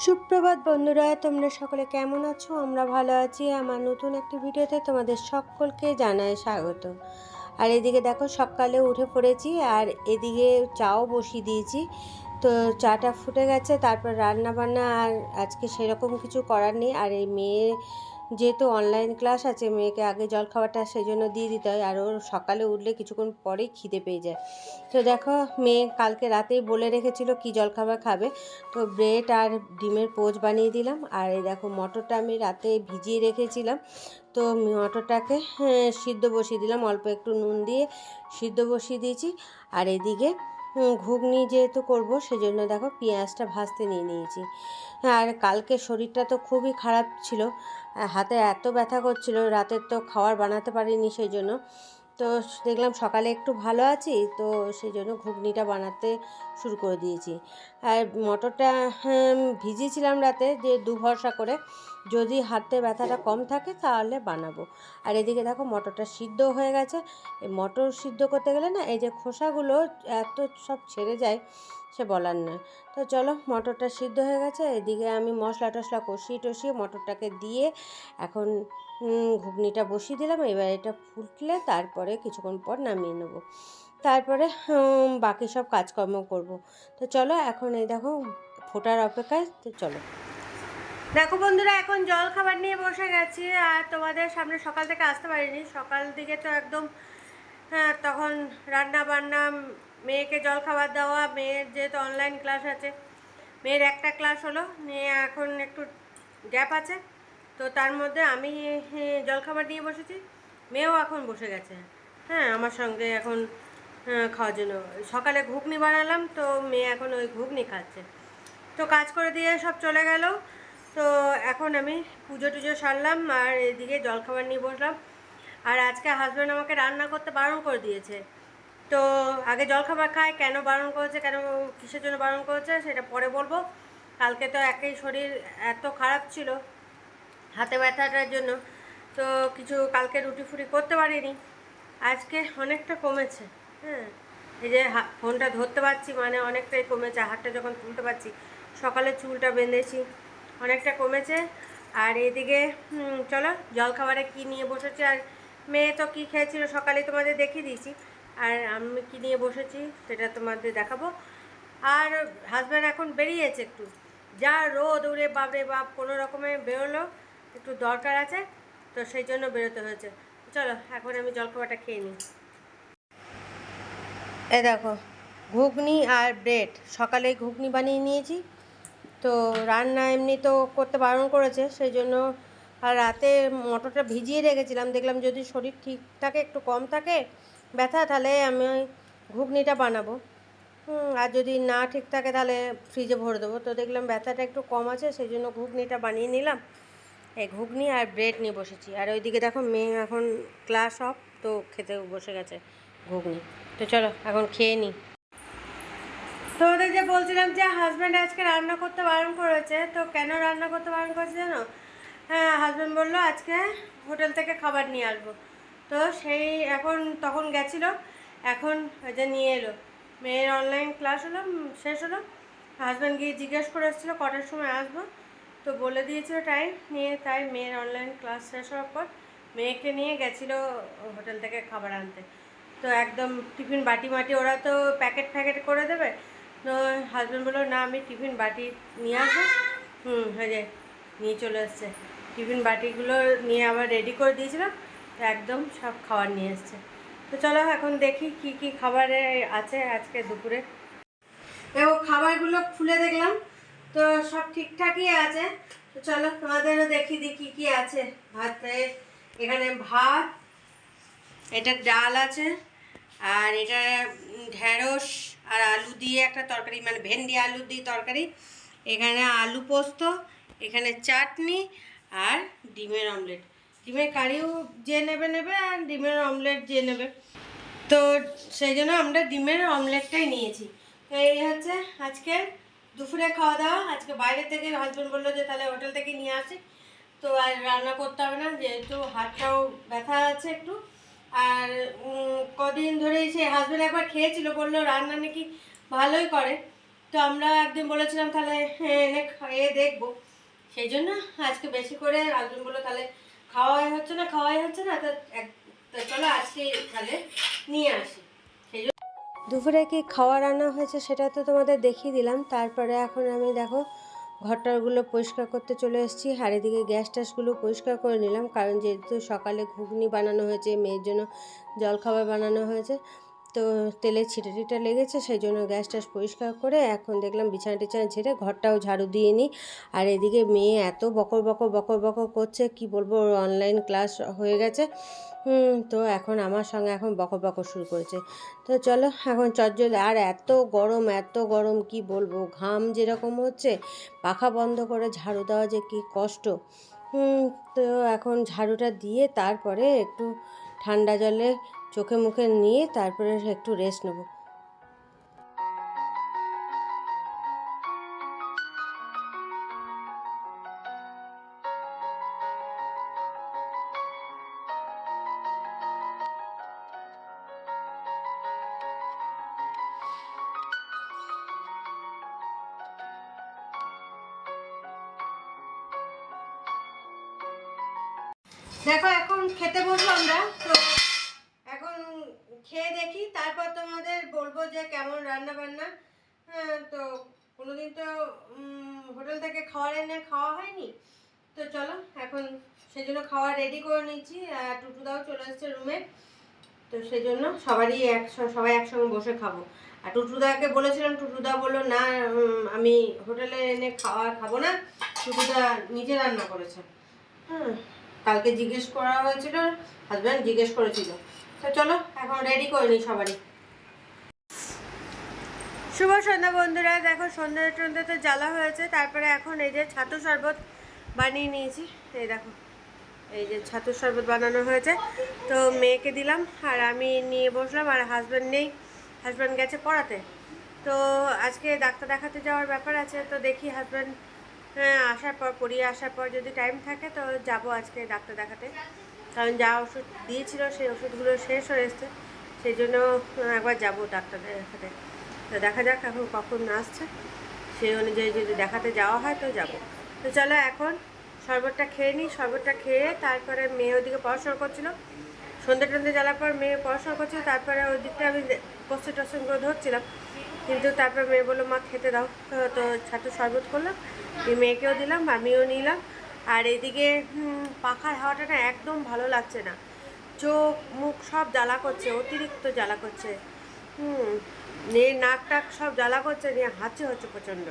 সুপ্রভাত বন্ধুরা, তোমরা সকলে কেমন আছো? আমরা ভালো আছি। আমার নতুন একটি ভিডিওতে তোমাদের সকলকে জানাই স্বাগত। আর এদিকে দেখো সকালে উঠে পড়েছি, আর এদিকে চাও বসিয়ে দিয়েছি। তো চাটা ফুটে গেছে, তারপর রান্না বান্না আর আজকে সেরকম কিছু করার নেই। আর এই মেয়ে যেহেতু অনলাইন ক্লাস আছে, মেয়েকে আগে জলখাবারটা সেই জন্য দিয়ে দিতে হয়, আর ওর সকালে উঠলে কিছুক্ষণ পরেই খিদে পেয়ে যায়। তো দেখো মেয়ে কালকে রাতেই বলে রেখেছিল কি জলখাবার খাবে, তো ব্রেড আর ডিমের পোচ বানিয়ে দিলাম। আর এই দেখো মটরটা আমি রাতে ভিজিয়ে রেখেছিলাম, তো মটরটাকে সিদ্ধ বসিয়ে দিলাম, অল্প একটু নুন দিয়ে সিদ্ধ বসিয়ে দিয়েছি। আর এদিকে ঘুগনি যেহেতু করব সেজন্য দেখো পেঁয়াজটা ভাজতে নিয়ে নিয়েছি। আর কালকে শরীরটা তো খুবই খারাপ ছিল, হাতে এত ব্যথা করছিল, রাতের তো খাবার বানাতে পারিনি সেই জন্য। তো দেখলাম সকালে একটু ভালো আছি, তো সেই জন্য ঘুগনিটা বানাতে শুরু করে দিয়েছি। আর মটরটা ভিজিয়েছিলাম রাতে, যে ভরসা করে যদি হাতে ব্যথাটা কম থাকে তাহলে বানাবো। আর এদিকে দেখো মটরটা সিদ্ধ হয়ে গেছে। এই মটর সিদ্ধ করতে গেলে না, এই যে খোসাগুলো এত সব ছেড়ে যায়, সে বলার নয়। তো চলো, মটরটা সিদ্ধ হয়ে গেছে, এদিকে আমি মশলা টশলা কষিয়ে মটরটাকে দিয়ে এখন ঘুগনিটা বসিয়ে দিলাম। এবার এটা ফুটলে তারপরে কিছুক্ষণ পর নামিয়ে নেব, তারপরে বাকি সব কাজকর্ম করব। তো চলো এখন এই দেখো ফোটার অপেক্ষায়, তো চলো। দেখো বন্ধুরা, এখন জল খাবার নিয়ে বসে গেছি। আর তোমাদের সামনে সকাল থেকে আসতে পারিনি, সকাল দিকে তো একদম তখন রান্না বান্না, মেয়েকে জল খাবার দেওয়া, মেয়ের যেহেতু অনলাইন ক্লাস আছে, মেয়ের একটা ক্লাস হলো নিয়ে এখন একটু গ্যাপ আছে, তো তার মধ্যে আমি জলখাবার নিয়ে বসেছি, মেয়েও এখন বসে গেছে আমার সঙ্গে এখন খাওয়ার জন্য। সকালে ঘুগনি বানালাম, তো মেয়ে এখন ওই ঘুগনি খাচ্ছে। তো কাজ করে দিয়ে সব চলে গেল। তো এখন আমি পুজো টুজো সারলাম, আর এদিকে জলখাবার নিয়ে বসলাম। আর আজকে হাজব্যান্ড আমাকে রান্না করতে বারণ করে দিয়েছে। তো আগে জলখাবার খায়, কেন বারণ করেছে, কেন কিসের জন্য বারণ করেছে সেটা পরে বলবো। কালকে তো একই শরীর এত খারাপ ছিল হাতে ব্যথাটার জন্য, তো কিছু কালকে রুটি ফুটি করতে পারিনি। আজকে অনেকটা কমেছে। এই যে ফোনটা ধরতে পারছি, মানে অনেকটাই কমেছে, হাতটা যখন তুলতে পারছি, সকালে চুলটা বেঁধেছি, অনেকটা কমেছে। আর এদিকে চলো জলখাবারে কী নিয়ে বসেছি, আর মেয়ে তো কী খেয়েছিল সকালে তোমাদের দেখিয়ে দিয়েছি, আর আমি কী নিয়ে বসেছি সেটা তোমাদের দেখাবো। আর হাজব্যান্ড এখন বেরিয়েছে একটু, যা রোদ উড়ে বাপরে বাপ, কোনো রকমে বেরোলো, একটু দরকার আছে, তো সেই জন্য বেরোতে হয়েছে। চলো এখন আমি জলখাবারটা খেয়ে নিই। এ দেখো ঘুগনি আর ব্রেড, সকালে ঘুগনি বানিয়ে নিয়েছি। তো রান্না এমনি তো করতে বারণ করেছে সেই জন্য, আর রাতে মটরটা ভিজিয়ে রেখেছিলাম, দেখলাম যদি শরীর ঠিক থাকে, একটু কম থাকে ব্যথা, তাহলে আমি ঘুগনিটা বানাবো। আর যদি না ঠিক থাকে তাহলে ফ্রিজে ভরে দেবো। তো দেখলাম ব্যথাটা একটু কম আছে, সেই জন্য ঘুগনিটা বানিয়ে নিলাম। এই ঘুগনি আর ব্রেড নিয়ে বসেছি। আর ওইদিকে দেখো মেয়ে এখন ক্লাস অফ, তো খেতে বসে গেছে ঘুগনি। তো চলো এখন খেয়ে নিই। তো ওদের যে বলছিলাম যে হাজব্যান্ড আজকে রান্না করতে বারণ করেছে, তো কেন রান্না করতে বারণ করেছে জানো? হাজব্যান্ড বললো আজকে হোটেল থেকে খাবার নিয়ে আসবো। তো সেই এখন তখন গেছিলো, এখন ওই যে নিয়ে এলো। মেয়ের অনলাইন ক্লাস হলো, শেষ হলো, হাজব্যান্ড গিয়ে জিজ্ঞেস করে এসেছিলো কটার সময় আসবো, তো বলে দিয়েছিল টাইম নিয়ে, তাই মেয়ের অনলাইন ক্লাস শেষ হওয়ার পর মেয়েকে নিয়ে গেছিলো হোটেল থেকে খাবার আনতে। তো একদম টিফিন বাটি মাটি, ওরা তো প্যাকেট ফ্যাকেট করে দেবে, তো হাজব্যান্ড বললো না আমি টিফিন বাটি নিয়ে আসবো। হ্যাঁ যে নিয়ে চলে এসছে টিফিন বাটিগুলো, নিয়ে আবার রেডি করে দিয়েছিলাম, তো একদম সব খাবার নিয়ে এসছে। তো চলো এখন দেখি কি কি খাবারে আছে আজকে দুপুরে। এবং খাবারগুলো খুলে দেখলাম তো সব ঠিকঠাকই আছে। তো চলো তোমাদেরও দেখিয়ে দিই কী কী আছে। ভাতে এখানে ভাত, এটা ডাল আছে, আর এটা ঢেঁড়স আর আলু দিয়ে একটা তরকারি, মানে ভেন্ডি আলু দিয়ে তরকারি, এখানে আলু পোস্ত, এখানে চাটনি, আর ডিমের অমলেট। ডিমের কারিও যে নেবে নেবে, আর ডিমের অমলেট যে নেবে, তো সেই জন্য আমরা ডিমের অমলেটটাই নিয়েছি। তো এই হচ্ছে আজকে দুপুরে খাওয়া দাওয়া। আজকে বাইরে থেকে হাজব্যান্ড বললো যে তাহলে হোটেল থেকে নিয়ে আসি, তো আর রান্না করতে হবে না, যেহেতু হাতটাও ব্যথা আছে একটু। আর কদিন ধরেই সে হাজব্যান্ড একবার খেয়েছিল, বললো রান্না নাকি ভালোই করে, তো আমরা একদিন বলেছিলাম তাহলে এনে খাইয়ে দেখবো, সেই জন্য আজকে বেশি করে একদিন বললো তাহলে খাওয়াই হচ্ছে না তো চলো আজকে তাহলে নিয়ে আসি। সেই জন্য দুপুরে কি খাওয়া রান্না হয়েছে সেটা তো তোমাদের দেখিয়ে দিলাম। তারপরে এখন আমি দেখো ঘরটারগুলো পরিষ্কার করতে চলে এসেছি, আর এদিকে গ্যাস ট্যাসগুলো পরিষ্কার করে নিলাম, কারণ যেহেতু সকালে ঘুগনি বানানো হয়েছে, মেয়ের জন্য জলখাবার বানানো হয়েছে, তো তেলে ছিটে টিটে লেগেছে, সেই জন্য গ্যাস ট্যাস পরিষ্কার করে এখন দেখলাম বিছানা টিছানা ঝেড়ে ঘরটাও ঝাড়ু দিয়ে নিই। আর এদিকে মেয়ে এত বকর বকর করছে, কি বলবো, অনলাইন ক্লাস হয়ে গেছে, তো এখন আমার সঙ্গে এখন বকর শুরু করেছে। তো চলো এখন চটজলদি, আর এত গরম কি বলবো, ঘাম যেরকম হচ্ছে, পাখা বন্ধ করে ঝাড়ু দেওয়া যে কি কষ্ট। তো এখন ঝাড়ুটা দিয়ে তারপরে একটু ঠান্ডা জলে চোখে মুখে নিয়ে তারপরে একটু রেস্ট নেব। দেখো এখন খেতে বসবো আমরা, তো এখন খেয়ে দেখি, তারপর তোমাদের বলবো যে কেমন রান্না বান্না। তো কোনোদিন তো হোটেল থেকে খাওয়ার এনে খাওয়া হয়নি, তো চলো এখন সেই জন্য খাওয়া রেডি করে নিচ্ছি। আর টুটুদাও চলে এসছে রুমে, তো সেই জন্য সবাই একসঙ্গে বসে খাবো। আর টুটুদাকে বলেছিলাম, টুটুদা বললো না আমি হোটেলে এনে খাবো না, টুটুদা নিজে রান্না করেছে। কালকে জিজ্ঞেস করা হয়েছিল, হাজব্যান্ড জিজ্ঞেস করেছিল। তো চলো এখন রেডি করে নিই সবারই। শুভ সন্ধ্যা বন্ধুরা, দেখো সন্ধ্যা তো জ্বালা হয়েছে, তারপরে এখন এই যে ছাতু শরবত বানিয়ে নিয়েছি। এই দেখো এই যে ছাতু শরবত বানানো হয়েছে, তো মেয়েকে দিলাম আর আমি নিয়ে বসলাম। আর হাজব্যান্ড নেই, হাজব্যান্ড গেছে পড়াতে। তো আজকে ডাক্তার দেখাতে যাওয়ার ব্যাপার আছে, তো দেখি হাজব্যান্ড পড়িয়ে আসার পর যদি টাইম থাকে তো যাব আজকে ডাক্তার দেখাতে, কারণ যা ওষুধ দিয়েছিল সেই ওষুধগুলো শেষ হয়ে এসছে, সেই জন্য একবার যাব ডাক্তার দেখাতে। তো দেখা যাক এখন কখন আসছে, সেই অনুযায়ী যদি দেখাতে যাওয়া হয় তো যাব। তো চলো এখন শরবতটা খেয়ে নিই, শরবতটা খেয়ে তারপরে মেয়ে ওদিকে পড়াশোনা করছিল, সন্ধ্যে জ্বালার পর মেয়ে পড়াশোনা করছিল, তারপরে ওই দিকটা আমি কোশ্চেন করে ধরছিলাম, কিন্তু তারপরে মেয়ে বললো মা খেতে দাও, তো ছাতু শরবত করলাম, মেয়েকেও দিলাম আমিও নিলাম। আর এদিকে পাখার হাওয়াটা না একদম ভালো লাগছে না, চোখ মুখ সব জ্বালা করছে, অতিরিক্ত জ্বালা করছে, নাক টাক সব জ্বালা করছে, নিয়ে হাঁচি হচ্ছে প্রচণ্ড।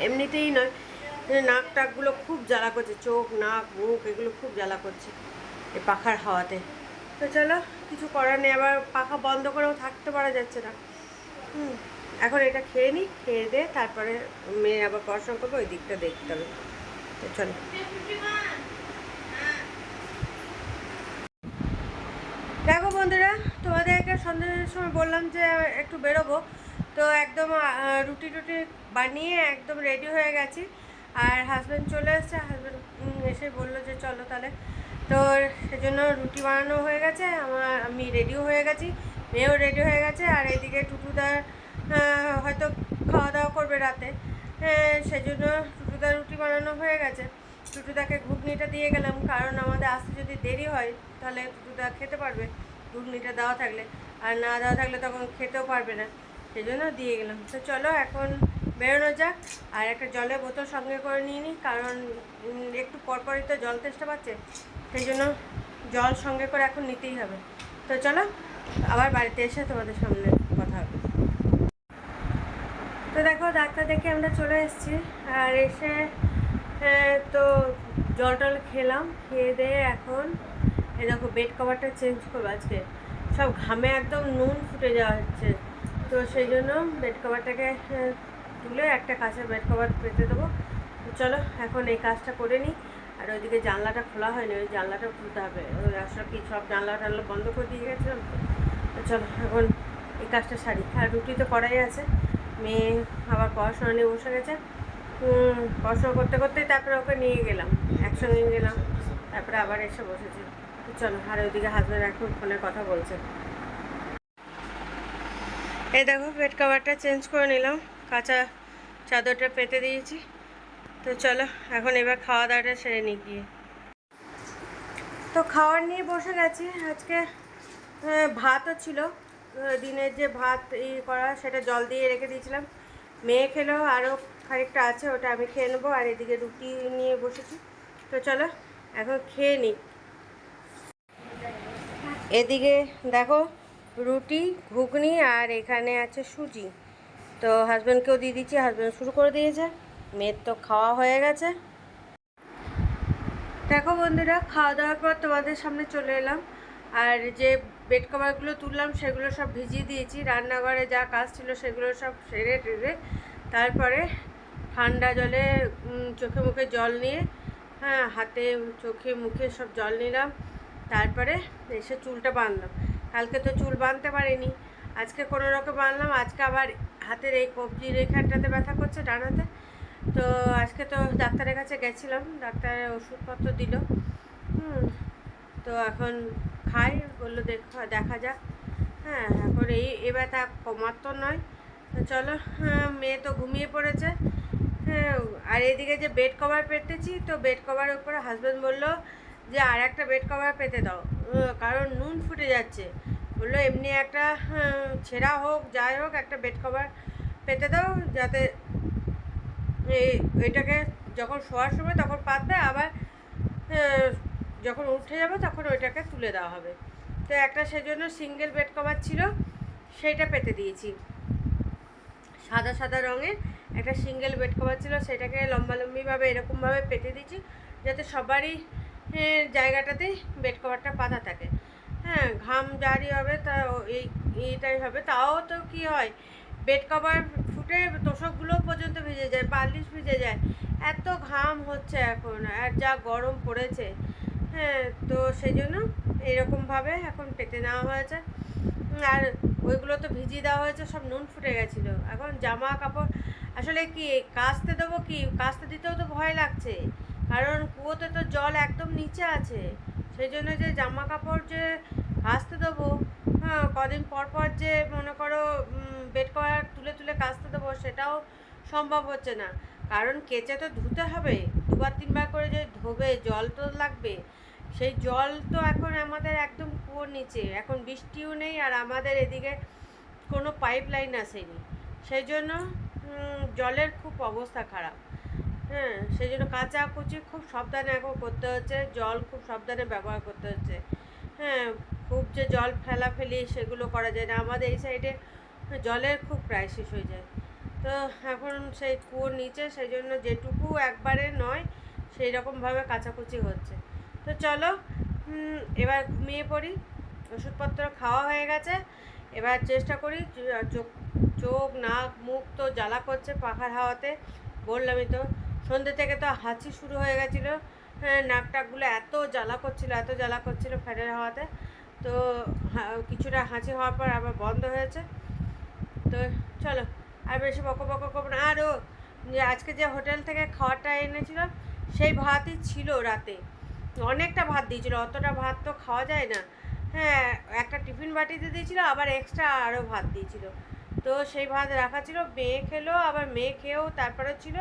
এমনিতেই নয়, নাক টাকগুলো খুব জ্বালা করছে, চোখ নাক মুখ এগুলো খুব জ্বালা করছে এই পাখার হাওয়াতে। তো চলো কিছু করার নেই, আবার পাখা বন্ধ করেও থাকতে পারা যাচ্ছে না। এখন এটা খেয়ে নিই, খেয়ে দিয়ে তারপরে মেয়ে আবার পড়াশোনা করবো, ওই দিকটা দেখতে হবে। তো চলো দেখো বন্ধুরা, তোমাদেরকে সন্ধ্যার সময় বললাম যে একটু বেরোবো, তো একদম রুটি বানিয়ে একদম রেডি হয়ে গেছি। আর হাজব্যান্ড চলে এসছে, হাজব্যান্ড এসে বললো যে চলো তাহলে, তো সেজন্য রুটি বানানো হয়ে গেছে, আমি রেডিও হয়ে গেছি, মেয়েও রেডি হয়ে গেছে। আর এদিকে টুটুদার হয়তো খাওয়া দাওয়া করবে রাতে, সেজন্য টুটুদার রুটি বানানো হয়ে গেছে। টুটুদাকে ঘুগনিটা দিয়ে গেলাম, কারণ আমাদের আসতে যদি দেরি হয় তাহলে টুটুদা খেতে পারবে ঘুগনিটা দেওয়া থাকলে, আর না দেওয়া থাকলে তখন খেতেও পারবে না, সেই জন্য দিয়ে গেলাম। তো চলো এখন বেরোনো যাক, আর একটা জলের বোতল সঙ্গে করে নিয়ে নিই, কারণ একটু পরপরই তো জল তেষ্টা পাচ্ছে, সেই জন্য জল সঙ্গে করে এখন নিতেই হবে। তো চলো আবার বাড়িতে এসে তোমাদের সামনে কথা হবে। তো দেখো ডাক্তার দেখে আমরা চলে এসেছি, আর এসে তো জল টল খেলাম, খেয়ে দিয়ে এখন এই দেখো বেড কভারটা চেঞ্জ করবো আজকে, সব ঘামে একদম নুন ফুটে যাওয়া হচ্ছে, তো সেই জন্য বেড কভারটাকে তুলে একটা কাঁচের বেড কভার পেতে দেবো। চলো এখন এই কাজটা করে নিই। আর ওইদিকে জানলাটা খোলা হয়নি, ওই জানলাটা খুলতে হবে, ওই আসলে কি সব জানলা টানলা বন্ধ করে দিয়ে গেছিলাম, তো চলো এখন এই কাজটা সারি। আর রুটি তো করাই আছে, মেয়ে আবার পড়াশোনা নিয়ে বসে গেছে, পড়াশোনা করতে করতেই তারপরে ওকে নিয়ে গেলাম, একসঙ্গে নিয়ে গেলাম, তারপরে আবার এসে বসেছি। তো চলো, আর ওইদিকে হাজব্যান্ড এখন ফোনে কথা বলছে। এই দেখো বেড কভারটা চেঞ্জ করে নিলাম, কাঁচা চাদরটা পেতে দিয়েছি। তো চলো এখন এবার খাওয়া দাওয়াটা সেরে নিই গিয়ে। তো খাওয়ার নিয়ে বসে গেছি। আজকে ভাতও ছিল, দিনের যে ভাত করা সেটা জল দিয়ে রেখে দিয়েছিলাম, মেয়ে খেলো, আরও খানিকটা আছে ওটা আমি খেয়ে নেবো। আর এদিকে রুটি নিয়ে বসেছি। তো চলো এখন খেয়ে নিই। এদিকে দেখো রুটি, ঘুগনি আর এখানে আছে সুজি। তো হাজব্যান্ডকেও দিয়ে দিচ্ছি, হাজব্যান্ড শুরু করে দিয়েছে, মেয়ের তো খাওয়া হয়ে গেছে। দেখো বন্ধুরা, খাওয়া দাওয়ার পর তোমাদের সামনে চলে এলাম। আর যে বেড কভারগুলো তুললাম সেগুলো সব ভিজিয়ে দিয়েছি। রান্নাঘরে যা কাজ ছিল সেগুলো সব সেরে টেরে তারপরে ঠান্ডা জলে চোখে মুখে জল নিয়ে, হ্যাঁ হাতে চোখে মুখে সব জল নিলাম। তারপরে এসে চুলটা বাঁধলাম। কালকে তো চুল বাঁধতে পারিনি, আজকে কোনো রকম বাঁধলাম। আজকে আবার হাতের এই কবজির এখানটাতে ব্যথা করছে, ডানাতে। তো আজকে তো ডাক্তারের কাছে গেছিলাম, ডাক্তারের ওষুধপত্র দিল। তো এখন খাই, বললো দেখা যাক। হ্যাঁ এখন এই ব্যথা কমার তো নয়। তো চলো, মেয়ে তো ঘুমিয়ে পড়েছে। হ্যাঁ, আর এদিকে যে বেড কভার পেতেছি, তো বেড কভারের উপরে হাজব্যান্ড বললো যে আর একটা বেড কভার পেতে দাও, কারণ নুন ফুটে যাচ্ছে। বললো এমনি একটা ছেঁড়া হোক যাই হোক একটা বেড কভার পেতে দাও, যাতে এটাকে যখন শোয়ার সময় তখন পাতবে, আবার যখন উঠে যাবে তখন ওইটাকে তুলে দেওয়া হবে। তো একটা সেজন্য সিঙ্গেল বেড কভার ছিল, সেইটা পেতে দিয়েছি। সাদা সাদা রঙের একটা সিঙ্গেল বেড কভার ছিল, সেটাকে লম্বালম্বিভাবে এরকমভাবে পেতে দিয়েছি, যাতে সবারই জায়গাটাতেই বেড কভারটা পাতা থাকে। হ্যাঁ, ঘাম জারি হবে তা এইটাই হবে। তাও তো কি হয়, বেড কভার ফুটে তোষকগুলো পর্যন্ত ভিজে যায়, বালিশ ভিজে যায়, এত ঘাম হচ্ছে এখন, আর যা গরম পড়েছে। হ্যাঁ, তো সেই জন্য এইরকমভাবে এখন পেতে নেওয়া হয়েছে। আর ওইগুলো তো ভিজিয়ে দেওয়া হয়েছে, সব নুন ফুটে গেছিলো। এখন জামা কাপড় আসলে কি কাচতে দেবো, কি কাচতে দিতেও তো ভয় লাগছে, কারণ কুয়োতে তো জল একদম নিচে আছে। সেই জন্য যে জামা কাপড় যে কাচতে দেবো, হ্যাঁ কদিন পর পর যে মনে করো বেড কভার তুলে তুলে কাচতে দেবো, সেটাও সম্ভব হচ্ছে না। কারণ কেচে তো ধুতে হবে, দুবার তিনবার করে যে ধোবে, জল তো লাগবে। সেই জল তো এখন আমাদের একদম কুয়োর নিচে, এখন বৃষ্টিও নেই, আর আমাদের এদিকে কোনো পাইপ লাইন আসেনি। সেই জন্য জলের খুব অবস্থা খারাপ। হ্যাঁ, সেই জন্য কাচাকুচি খুব সাবধানে এখন করতে হচ্ছে, জল খুব সাবধানে ব্যবহার করতে হচ্ছে। হ্যাঁ, খুব যে জল ফেলাফেলি সেগুলো করা যায় না, আমাদের এই সাইডে জলের খুব ক্রাইসিস হয়ে যায়। তো এখন সেই কুয়োর নিচে, সেই জন্য যেটুকু একবারে নয় সেই রকমভাবে কাচাকুচি হচ্ছে। তো চলো এবার ঘুমিয়ে পড়ি, ওষুধপত্র খাওয়া হয়ে গেছে। এবার চেষ্টা করি, চোখ নাক মুখ তো জ্বালা করছে পাখার হাওয়াতে, বললামই তো। সন্ধ্যে থেকে তো হাঁচি শুরু হয়ে গেছিলো, হ্যাঁ নাক টাকগুলো এত জ্বালা করছিলো ফ্যানের হাওয়াতে। তো কিছুটা হাঁচি হওয়ার পর আবার বন্ধ হয়েছে। তো চলো আর বেশি বকো করবো না। আরও যে আজকে যে হোটেল থেকে খাওয়াটা এনেছিল সেই ভাতই ছিল রাতে, অনেকটা ভাত দিয়েছিলো, অতটা ভাত তো খাওয়া যায় না। হ্যাঁ, একটা টিফিন বাটিতে দিয়েছিলো, আবার এক্সট্রা আরও ভাত দিয়েছিলো। তো সেই ভাত রাখা ছিল, মেয়ে খেলো, আবার মেয়ে খেয়েও তারপরে ছিল,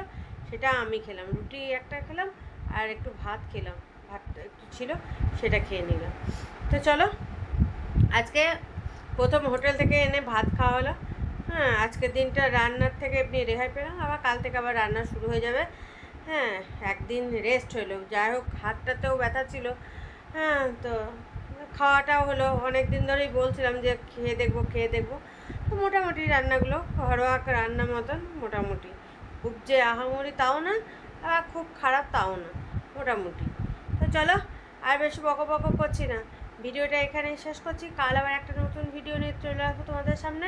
সেটা আমি খেলাম। রুটি একটা খেলাম আর একটু ভাত খেলাম, ভাত একটু ছিল সেটা খেয়ে নিলাম। তো চলো আজকে প্রথম হোটেল থেকে এনে ভাত খাওয়া হলো। হ্যাঁ, আজকের দিনটা রান্নার থেকে এমনি রেহাই পেলাম, আবার কাল থেকে আবার রান্না শুরু হয়ে যাবে। হ্যাঁ, একদিন রেস্ট হলো, যাই হোক হাতটাতেও ব্যথা ছিল। হ্যাঁ, তো খাওয়াটাও হলো, অনেক দিন ধরেই বলছিলাম যে খেয়ে দেখবো। তো মোটামুটি রান্নাগুলো ঘরোয়া রান্নার মতন, মোটামুটি খুব যে আহামরি তাও না, খুব খারাপ তাও না, মোটামুটি। তো চলো আর বেশি বকো করছি না, ভিডিওটা এখানেই শেষ করছি। কাল আবার একটা নতুন ভিডিও নিয়ে চলে আসবো তোমাদের সামনে।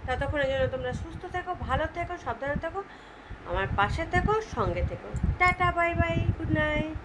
ততক্ষণের জন্য তোমরা সুস্থ থেকো, ভালো থেকো, সাবধানে থেকো, আমার পাশে থেকো, সঙ্গে থেকো। Tata, bye bye, good night.